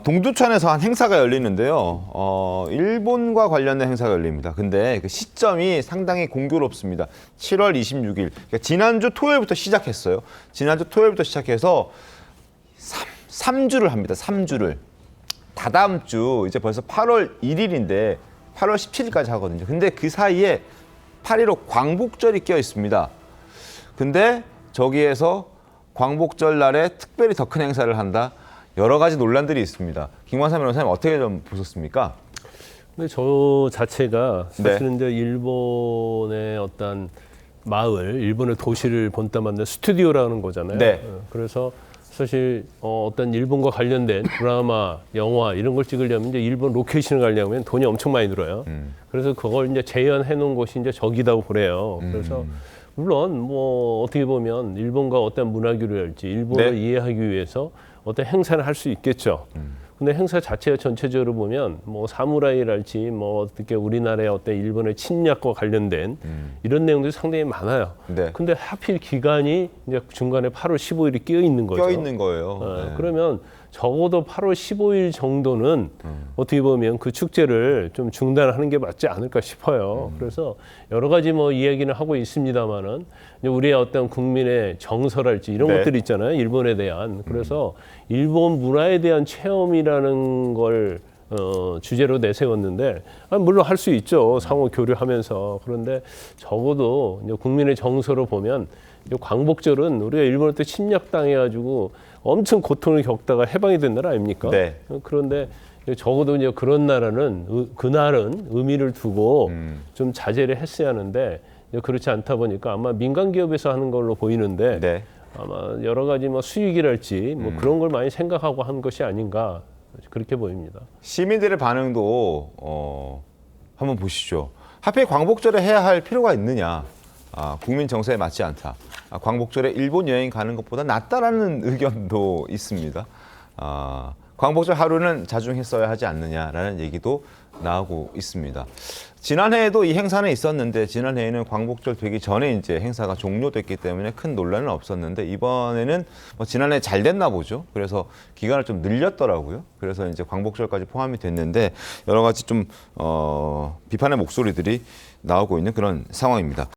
동두천에서 한 행사가 열리는데요. 일본과 관련된 행사가 열립니다. 근데 그 시점이 상당히 공교롭습니다. 7월 26일. 그러니까 지난주 토요일부터 시작했어요. 지난주 토요일부터 시작해서 3주를 합니다. 3주를. 다다음 주 이제 벌써 8월 1일인데 8월 17일까지 하거든요. 근데 그 사이에 8.15 광복절이 껴 있습니다. 근데 저기에서 광복절 날에 특별히 더 큰 행사를 한다. 여러 가지 논란들이 있습니다. 김광삼 변호사님 어떻게 좀 보셨습니까? 근데 저 자체가 사실은 이제 일본의 어떤 마을, 일본의 도시를 본따만는 스튜디오라는 거잖아요. 네. 그래서 사실 어떤 일본과 관련된 드라마, 영화 이런 걸 찍으려면 이제 일본 로케이션을 가려면 돈이 엄청 많이 들어요. 그래서 그걸 이제 재현해 놓은 곳이 이제 저기다고 그래요. 그래서 물론 뭐 어떻게 보면 일본과 어떤 문화교류랄지 일본을 네. 이해하기 위해서 어떤 행사를 할 수 있겠죠. 근데 행사 자체가 전체적으로 보면 뭐 사무라이랄지 뭐 어떻게 우리나라의 어떤 일본의 침략과 관련된 이런 내용들이 상당히 많아요. 네. 근데 하필 기간이 이제 중간에 8월 15일이 끼어 있는 거죠. 껴 있는 거예요. 네. 그러면 적어도 8월 15일 정도는 어떻게 보면 그 축제를 좀 중단하는 게 맞지 않을까 싶어요. 그래서 여러 가지 뭐 이야기는 하고 있습니다만은 우리의 어떤 국민의 정서랄지 이런 네. 것들이 있잖아요. 일본에 대한. 그래서 일본 문화에 대한 체험이라는 걸 주제로 내세웠는데 물론 할 수 있죠. 상호 교류하면서. 그런데 적어도 이제 국민의 정서로 보면 광복절은 우리가 일본한테 침략당해가지고 엄청 고통을 겪다가 해방이 된 나라 아닙니까? 네. 그런데 적어도 이제 그런 나라는 그날은 의미를 두고 좀 자제를 했어야 하는데 그렇지 않다 보니까 아마 민간 기업에서 하는 걸로 보이는데 네. 아마 여러 가지 뭐 수익이랄지 뭐 그런 걸 많이 생각하고 한 것이 아닌가 그렇게 보입니다. 시민들의 반응도 한번 보시죠. 하필 광복절에 해야 할 필요가 있느냐. 국민 정서에 맞지 않다. 광복절에 일본 여행 가는 것보다 낫다라는 의견도 있습니다. 광복절 하루는 자중했어야 하지 않느냐라는 얘기도 나오고 있습니다. 지난해에도 이 행사는 있었는데 지난해에는 광복절 되기 전에 이제 행사가 종료됐기 때문에 큰 논란은 없었는데 이번에는 뭐 지난해 잘 됐나 보죠. 그래서 기간을 좀 늘렸더라고요. 그래서 이제 광복절까지 포함이 됐는데 여러 가지 좀 비판의 목소리들이 나오고 있는 그런 상황입니다.